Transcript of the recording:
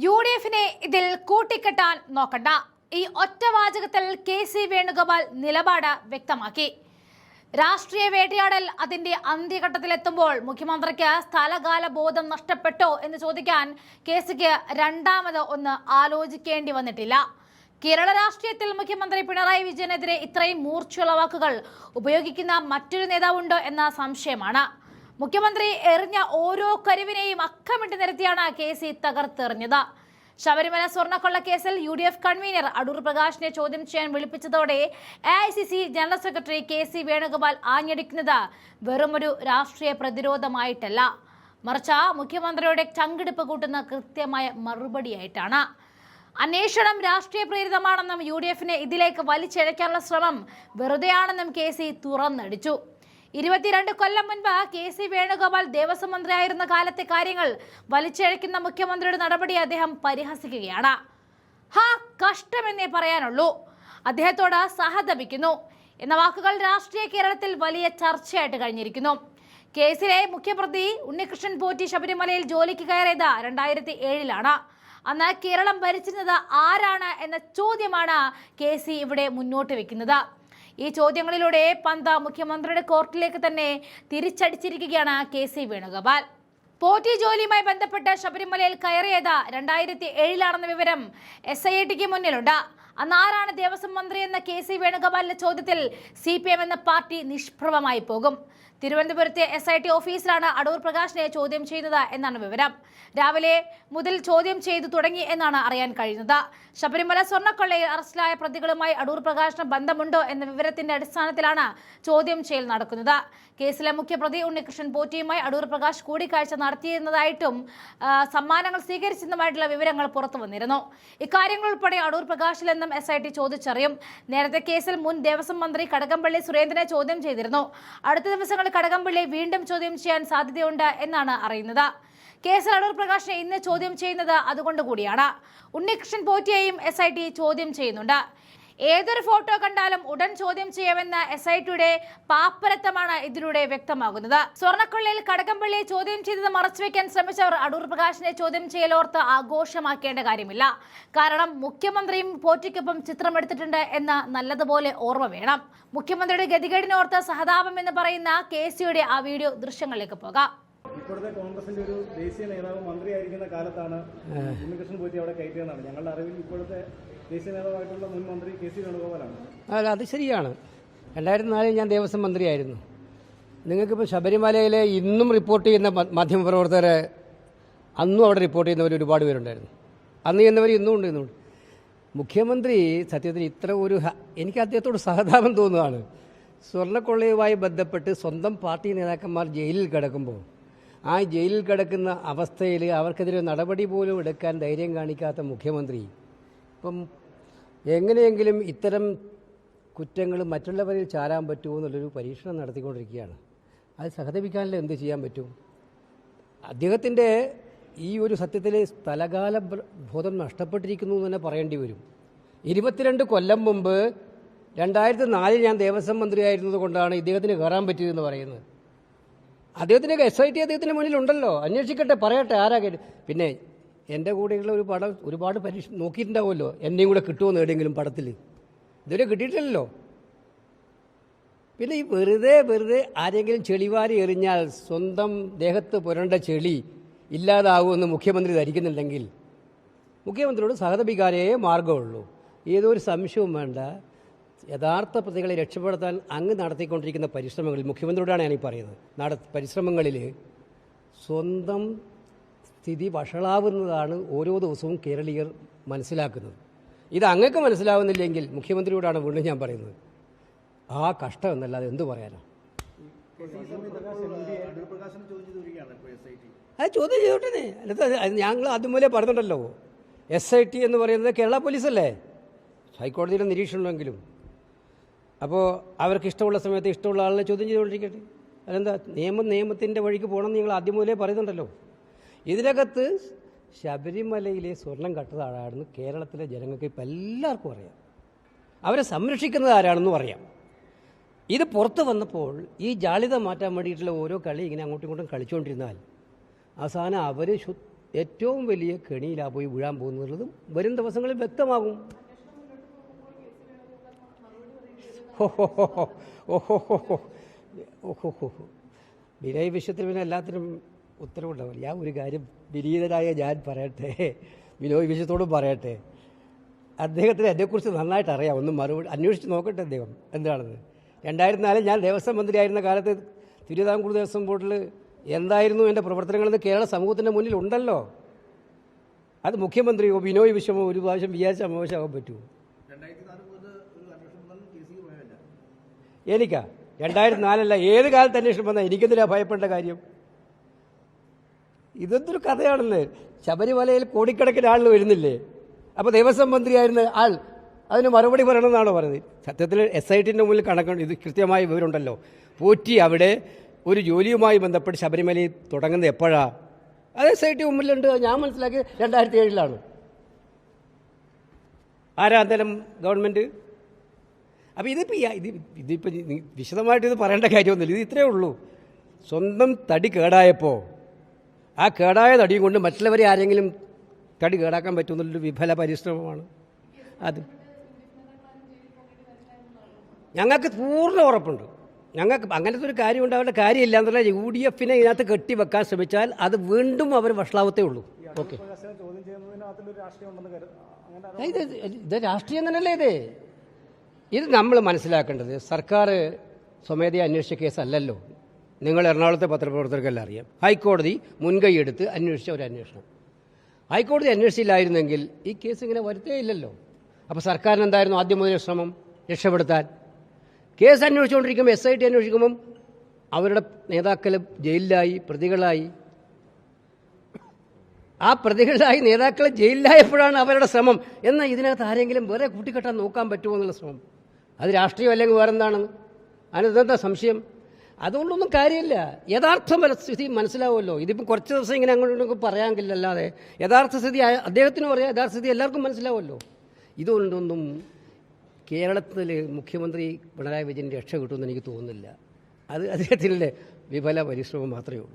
യുഡിഎഫിനെ ഇതിൽ കൂട്ടിക്കെട്ടാൻ നോക്കണ്ട. ഈ ഒറ്റവാചകത്തിൽ കെ.സി. വേണുഗോപാൽ നിലപാട് വ്യക്തമാക്കി. രാഷ്ട്രീയ വേട്ടയാടൽ അതിന്റെ അന്ത്യഘട്ടത്തിലെത്തുമ്പോൾ മുഖ്യമന്ത്രിക്ക് സ്ഥലകാല ബോധം നഷ്ടപ്പെട്ടോ എന്ന് ചോദിക്കാൻ കെ.സിക്ക് രണ്ടാമത് ഒന്ന് ആലോചിക്കേണ്ടി വന്നിട്ടില്ല. കേരള രാഷ്ട്രീയത്തിൽ മുഖ്യമന്ത്രി പിണറായി വിജയനെതിരെ ഇത്രയും മൂർച്ചയുള്ള വാക്കുകൾ ഉപയോഗിക്കുന്ന മറ്റൊരു നേതാവുണ്ടോ എന്ന സംശയമാണ്. മുഖ്യമന്ത്രി എറിഞ്ഞ ഓരോ കരുവിനെയും അക്കമിട്ട് നിരത്തിയാണ് കെ.സി. തകർത്തെറിഞ്ഞത്. ശബരിമല സ്വർണ്ണക്കൊള്ള കേസിൽ യു.ഡി.എഫ് കൺവീനർ അടൂർ പ്രകാശിനെ ചോദ്യം ചെയ്യാൻ വിളിപ്പിച്ചതോടെ AICC general secretary K C. Venugopal ആഞ്ഞടിക്കുന്നത് വെറുമൊരു രാഷ്ട്രീയ പ്രതിരോധമായിട്ടല്ല, മറിച്ച് മുഖ്യമന്ത്രിയുടെ ചങ്കിടിപ്പ് കൂട്ടുന്ന കൃത്യമായ മറുപടിയായിട്ടാണ്. അന്വേഷണം രാഷ്ട്രീയ പ്രേരിതമാണെന്നും യു.ഡി.എഫിനെ ഇതിലേക്ക് വലിച്ചിഴയ്ക്കാനുള്ള ശ്രമം വെറുതെയാണെന്നും കെ.സി. തുറന്നടിച്ചു. 22 കൊല്ലം മുൻപ് കെ.സി. വേണുഗോപാൽ ദേവസ്വം മന്ത്രിയായിരുന്ന കാലത്തെ കാര്യങ്ങൾ വലിച്ചിഴയ്ക്കുന്ന മുഖ്യമന്ത്രിയുടെ നടപടി അദ്ദേഹം പരിഹസിക്കുകയാണ്. കഷ്ടമെന്നേ പറയാനുള്ളൂ, അദ്ദേഹത്തോട് സഹതപിക്കുന്നു എന്ന വാക്കുകൾ രാഷ്ട്രീയ കേരളത്തിൽ വലിയ ചർച്ചയായിട്ട് കഴിഞ്ഞിരിക്കുന്നു. കേസിലെ മുഖ്യപ്രതി ഉണ്ണികൃഷ്ണൻ പോറ്റി ശബരിമലയിൽ ജോലിക്ക് കയറിയത് 2007-ലാണ്. അന്ന് കേരളം ഭരിച്ചിരുന്നത് ആരാണ് എന്ന ചോദ്യമാണ് കെ.സി. ഇവിടെ മുന്നോട്ട് വെക്കുന്നത്. ഈ ചോദ്യങ്ങളിലൂടെ പന്ത് മുഖ്യമന്ത്രിയുടെ കോർട്ടിലേക്ക് തന്നെ തിരിച്ചടിച്ചിരിക്കുകയാണ് കെ.സി. വേണുഗോപാൽ. പോറ്റി ജോലിയുമായി ബന്ധപ്പെട്ട് ശബരിമലയിൽ കയറിയത് 2007-ലാണെന്ന വിവരം SIT മുന്നിലുണ്ട്. അന്ന് ആരാണ് ദേവസ്വം മന്ത്രി എന്ന കെ.സി. വേണുഗോപാലിന്റെ ചോദ്യത്തിൽ CPM എന്ന പാർട്ടി നിഷ്പ്രഭമായി പോകും. തിരുവനന്തപുരത്തെ SIT ഓഫീസിലാണ് അടൂർ പ്രകാശിനെ ചോദ്യം ചെയ്യുന്നത് എന്നാണ് വിവരം. രാവിലെ മുതൽ ചോദ്യം ചെയ്തു തുടങ്ങി എന്നാണ് അറിയാൻ കഴിയുന്നത്. ശബരിമല സ്വർണ്ണക്കൊള്ളയിൽ അറസ്റ്റിലായ പ്രതികളുമായി അടൂർ പ്രകാശിന് ബന്ധമുണ്ടോ എന്ന വിവരത്തിന്റെ അടിസ്ഥാനത്തിലാണ് ചോദ്യം ചെയ്യൽ നടക്കുന്നത്. കേസിലെ മുഖ്യപ്രതി ഉണ്ണികൃഷ്ണൻ പോറ്റിയുമായി അടൂർ പ്രകാശ് കൂടിക്കാഴ്ച നടത്തിയിരുന്നതായിട്ടും സമ്മാനങ്ങൾ സ്വീകരിച്ചതുമായിട്ടുള്ള വിവരങ്ങൾ പുറത്തു വന്നിരുന്നു. ഇക്കാര്യങ്ങൾ ഉൾപ്പെടെ അടൂർ പ്രകാശിൽ നിന്നും SIT ചോദിച്ചറിയും. നേരത്തെ കേസിൽ മുൻ ദേവസ്വം മന്ത്രി കടകംപള്ളി സുരേന്ദ്രനെ ചോദ്യം ചെയ്തിരുന്നു. അടുത്ത ദിവസങ്ങളിൽ കടകംപള്ളി വീണ്ടും ചോദ്യം ചെയ്യാൻ സാധ്യതയുണ്ട് എന്നാണ് അറിയുന്നത്. കേസിൽ അടൂർ പ്രകാശിനെ ഇന്ന് ചോദ്യം ചെയ്യുന്നത് അതുകൊണ്ട് കൂടിയാണ്. ഉണ്ണികൃഷ്ണൻ പോറ്റിയെയും SIT ചോദ്യം ചെയ്യുന്നുണ്ട്. ഏതൊരു ഫോട്ടോ കണ്ടാലും ഉടൻ ചോദ്യം ചെയ്യാമെന്ന SITയുടെ പാപ്പരത്തമാണ് ഇതിലൂടെ വ്യക്തമാകുന്നത്. സ്വർണ്ണക്കൊള്ളയിൽ കടകംപള്ളിയെ ചോദ്യം ചെയ്തത് മറച്ചുവെക്കാൻ ശ്രമിച്ചവർ അടൂർ പ്രകാശിനെ ചോദ്യം ചെയ്യലോർത്ത് ആഘോഷമാക്കേണ്ട കാര്യമില്ല. കാരണം മുഖ്യമന്ത്രിയും പോറ്റിക്കൊപ്പം ചിത്രമെടുത്തിട്ടുണ്ട് എന്ന് നല്ലതുപോലെ ഓർമ്മ വേണം. മുഖ്യമന്ത്രിയുടെ ഗതികേടിനോർത്ത് സഹതാപം എന്ന് പറയുന്ന കെ.സിയുടെ ആ വീഡിയോ ദൃശ്യങ്ങളിലേക്ക് പോകാം. ഇപ്പോഴത്തെ കോൺഗ്രസിന്റെ ഒരു ദേശീയ നേതാവ് മന്ത്രിയായിരിക്കുന്ന കാലത്താണ് ഉണ്ണികൃഷ്ണൻ പോറ്റി അവിടെ കയറ്റിയെന്നാണ് ഞങ്ങളുടെ അറിവിൽ. ഇപ്പോഴത്തെ ദേശീയ നേതാവായിട്ടുള്ള മുൻ മന്ത്രി കെ.സി. വേണുഗോപാലാണ്. അല്ല, അത് ശരിയാണ്. 2004 ഞാൻ ദേവസ്വം മന്ത്രിയായിരുന്നു. നിങ്ങൾക്കിപ്പോൾ ശബരിമലയിലെ ഇന്നും റിപ്പോർട്ട് ചെയ്യുന്ന മാധ്യമപ്രവർത്തകരെ അന്നും അവിടെ റിപ്പോർട്ട് ചെയ്യുന്നവർ ഒരുപാട് പേരുണ്ടായിരുന്നു. അന്ന് ചെയ്യുന്നവർ ഇന്നും ഉണ്ട്. ഇന്നുണ്ട്. മുഖ്യമന്ത്രി സത്യത്തിൽ ഇത്ര ഒരു എനിക്ക് അദ്ദേഹത്തോട് സഹതാപം തോന്നുകയാണ്. സ്വർണ്ണക്കൊള്ളയുമായി ബന്ധപ്പെട്ട് സ്വന്തം പാർട്ടി നേതാക്കന്മാർ ജയിലിൽ കിടക്കുമ്പോൾ ആ ജയിലിൽ കിടക്കുന്ന അവസ്ഥയിൽ അവർക്കെതിരെ നടപടി പോലും എടുക്കാൻ ധൈര്യം കാണിക്കാത്ത മുഖ്യമന്ത്രി ഇപ്പം എങ്ങനെയെങ്കിലും ഇത്തരം കുറ്റങ്ങൾ മറ്റുള്ളവരിൽ ചാരാൻ പറ്റുമോ എന്നുള്ളൊരു പരീക്ഷണം നടത്തിക്കൊണ്ടിരിക്കുകയാണ്. അത് സഹതപിക്കാനല്ല എന്ത് ചെയ്യാൻ പറ്റും? അദ്ദേഹത്തിൻ്റെ ഈ ഒരു സത്യത്തിൽ സ്ഥലകാല ബോധം നഷ്ടപ്പെട്ടിരിക്കുന്നു എന്ന് തന്നെ പറയേണ്ടി വരും. 22 കൊല്ലം മുമ്പ് 2004 ഞാൻ ദേവസ്വം മന്ത്രിയായിരുന്നത് കൊണ്ടാണ് ഇദ്ദേഹത്തിന് കയറാൻ പറ്റിയതെന്ന് പറയുന്നത്. അദ്ദേഹത്തിന് SIT അദ്ദേഹത്തിന് മുന്നിലുണ്ടല്ലോ, അന്വേഷിക്കട്ടെ, പറയട്ടെ ആരാ കേട്ട്. പിന്നെ എൻ്റെ കൂടെയുള്ള ഒരു പടം ഒരുപാട് പരീക്ഷ നോക്കിയിട്ടുണ്ടാവുമല്ലോ, എന്നെയും കൂടെ കിട്ടുമെന്ന് എവിടെയെങ്കിലും പടത്തിൽ. ഇതുവരെ കിട്ടിയിട്ടില്ലല്ലോ. പിന്നെ ഈ വെറുതെ ആരെങ്കിലും ചെളിവാരി എറിഞ്ഞാൽ സ്വന്തം ദേഹത്ത് പുരണ്ട ചെളി ഇല്ലാതാവുമെന്ന് മുഖ്യമന്ത്രി ധരിക്കുന്നുണ്ടെങ്കിൽ മുഖ്യമന്ത്രിയോട് സഹതപിക്കാനേ മാർഗമുള്ളൂ. ഏതൊരു സംശയവും വേണ്ട. യഥാർത്ഥ പ്രതികളെ രക്ഷപ്പെടുത്താൻ അങ്ങ് നടത്തിക്കൊണ്ടിരിക്കുന്ന പരിശ്രമങ്ങളിൽ, മുഖ്യമന്ത്രിയോടാണ് ഞാനീ പറയുന്നത്, പരിശ്രമങ്ങളിൽ സ്വന്തം സ്ഥിതി വഷളാവുന്നതാണ് ഓരോ ദിവസവും കേരളീയർ മനസ്സിലാക്കുന്നത്. ഇത് അങ്ങക്ക് മനസ്സിലാവുന്നില്ലെങ്കിൽ മുഖ്യമന്ത്രിയോടാണ് വീണ്ടും ഞാൻ പറയുന്നത്. ആ കഷ്ടം എന്നല്ലാതെ എന്തു പറയാനാണ്? അത് ചോദ്യം ചെയ്തോട്ടെ. ഞങ്ങൾ അതുപോലെ പറഞ്ഞിട്ടുണ്ടല്ലോ, SIT എന്ന് പറയുന്നത് കേരള പോലീസല്ലേ, ഹൈക്കോടതിയുടെ നിരീക്ഷണമെങ്കിലും. അപ്പോൾ അവർക്ക് ഇഷ്ടമുള്ള സമയത്ത് ഇഷ്ടമുള്ള ആളിനെ ചോദ്യം ചെയ്തുകൊണ്ടിരിക്കട്ടെ. അതെന്താ, നിയമത്തിൻ്റെ വഴിക്ക് പോകണമെന്ന് നിങ്ങൾ ആദ്യം മുതലേ പറയുന്നുണ്ടല്ലോ. ഇതിനകത്ത് ശബരിമലയിലെ സ്വർണം കട്ടത് ആരാണെന്ന് കേരളത്തിലെ ജനങ്ങൾക്ക് ഇപ്പം എല്ലാവർക്കും അറിയാം. അവരെ സംരക്ഷിക്കുന്നത് ആരാണെന്നും അറിയാം. ഇത് പുറത്ത് വന്നപ്പോൾ ഈ ജാള്യത മാറ്റാൻ വേണ്ടിയിട്ടുള്ള ഓരോ കളി ഇങ്ങനെ അങ്ങോട്ടും ഇങ്ങോട്ടും കളിച്ചുകൊണ്ടിരുന്നാൽ അവസാനം അവർ ഏറ്റവും വലിയ കെണിയിലാണ് പോയി വീഴാൻ പോകുന്നതുള്ളതും വരും ദിവസങ്ങളിൽ വ്യക്തമാകും. വിനയ് വിശ്വത്തിന് പിന്നെ എല്ലാത്തിനും ഉത്തരവുണ്ടാവില്ല. ഞാൻ ഒരു കാര്യം വിനീതനായ ഞാൻ പറയട്ടെ, വിനോയ് വിശ്വത്തോടും പറയട്ടെ, അദ്ദേഹത്തിന് എന്നെക്കുറിച്ച് നന്നായിട്ട് അറിയാം. ഒന്ന് മറുപടി അന്വേഷിച്ച് നോക്കട്ടെ അദ്ദേഹം എന്താണെന്ന്. 2004 ഞാൻ ദേവസ്വം മന്ത്രിയായിരുന്ന കാലത്ത് തിരുവിതാംകൂർ ദേവസ്വം ബോർഡിൽ എന്തായിരുന്നു എൻ്റെ പ്രവർത്തനങ്ങളെന്ന് കേരള സമൂഹത്തിൻ്റെ മുന്നിൽ ഉണ്ടല്ലോ. അത് മുഖ്യമന്ത്രിയോ ബിനോയ് വിശ്വമോ ഒരു പ്രാവശ്യം വിചാരിച്ചാൽ മോശമാകാൻ പറ്റുമോ? എനിക്കാ 2004 ഏത് കാലത്ത് അന്വേഷണം വന്നാൽ എനിക്കെന്തിനാ ഭയപ്പെട്ട കാര്യം? ഇതെന്തൊരു കഥയാണെന്ന്. ശബരിമലയിൽ കോടിക്കണക്കിന് ആളുകൾ വരുന്നില്ലേ? അപ്പോൾ ദേവസ്വം മന്ത്രിയായിരുന്ന ആൾ അതിന് മറുപടി പറയണമെന്നാണോ പറഞ്ഞത്? സത്യത്തിൽ SITൻ്റെ മുന്നിൽ കണക്കുണ്ട്. ഇത് കൃത്യമായ വിവരമുണ്ടല്ലോ. പോറ്റി അവിടെ ഒരു ജോലിയുമായി ബന്ധപ്പെട്ട് ശബരിമലയിൽ തുടങ്ങുന്നത് എപ്പോഴാണ്? അത് SIT മുമ്പിലുണ്ട്. ഞാൻ മനസ്സിലാക്കി 2007 ആരാ അന്നേരം ഗവൺമെൻറ്? അപ്പോൾ ഇതിപ്പോൾ വിശദമായിട്ട് ഇത് പറയേണ്ട കാര്യമൊന്നുമില്ല. ഇത് ഇത്രയേ ഉള്ളൂ. സ്വന്തം തടി കേടായപ്പോൾ ആ കേടായ തടിയും കൊണ്ട് മറ്റുള്ളവരെ ആരെങ്കിലും തടി കേടാക്കാൻ പറ്റുമെന്നുള്ളൊരു വിഫല പരിശ്രമമാണ് അത്. ഞങ്ങൾക്ക് പൂർണ്ണ ഉറപ്പുണ്ട്. ഞങ്ങൾക്ക് അങ്ങനത്തെ ഒരു കാര്യം ഉണ്ടാവേണ്ട കാര്യമില്ല എന്നുള്ള UDFനെ ഇതിനകത്ത് കെട്ടിവെക്കാൻ ശ്രമിച്ചാൽ അത് വീണ്ടും അവർ വഷളാവത്തേ ഉള്ളൂ. ഓക്കെ, ഇത് രാഷ്ട്രീയം തന്നെയല്ലേ? ഇത് നമ്മൾ മനസ്സിലാക്കേണ്ടത് സർക്കാർ സ്വമേധയാ അന്വേഷിച്ച കേസല്ലല്ലോ. നിങ്ങൾ എറണാകുളത്തെ പത്രപ്രവർത്തകർക്കെല്ലാം അറിയാം. ഹൈക്കോടതി മുൻകൈയെടുത്ത് അന്വേഷിച്ച ഒരു അന്വേഷണം. ഹൈക്കോടതി അന്വേഷിച്ചില്ലായിരുന്നെങ്കിൽ ഈ കേസ് ഇങ്ങനെ വരുത്തേ ഇല്ലല്ലോ. അപ്പോൾ സർക്കാരിന് എന്തായിരുന്നു ആദ്യം മുതൽ ശ്രമം? രക്ഷപ്പെടുത്താൻ. കേസ് അന്വേഷിച്ചുകൊണ്ടിരിക്കുമ്പോൾ SIT അന്വേഷിക്കുമ്പം അവരുടെ നേതാക്കൾ ജയിലിലായി, പ്രതികളായി. ആ പ്രതികളായി നേതാക്കൾ ജയിലിലായപ്പോഴാണ് അവരുടെ ശ്രമം. എന്നാൽ ഇതിനകത്ത് ആരെങ്കിലും വേറെ കൂട്ടിക്കെട്ടാൻ നോക്കാൻ പറ്റുമോ എന്നുള്ള ശ്രമം. അത് രാഷ്ട്രീയം അല്ലെങ്കിൽ വേറെ എന്താണെന്ന് അതിനെന്താ സംശയം? അതുകൊണ്ടൊന്നും കാര്യമില്ല. യഥാർത്ഥ സ്ഥിതി മനസ്സിലാവുമല്ലോ. ഇതിപ്പോൾ കുറച്ച് ദിവസം ഇങ്ങനെ അങ്ങോട്ടൊക്കെ പറയാമെങ്കിലല്ലാതെ യഥാർത്ഥ സ്ഥിതി അദ്ദേഹത്തിനും അറിയാം, യഥാർത്ഥ സ്ഥിതി എല്ലാവർക്കും മനസ്സിലാവുമല്ലോ. ഇതുകൊണ്ടൊന്നും കേരളത്തിൽ മുഖ്യമന്ത്രി പിണറായി വിജയൻ രക്ഷ കിട്ടുമെന്ന് എനിക്ക് തോന്നുന്നില്ല. അത് അദ്ദേഹത്തിൻ്റെ വിഫല പരിശ്രമം മാത്രമേ ഉള്ളൂ.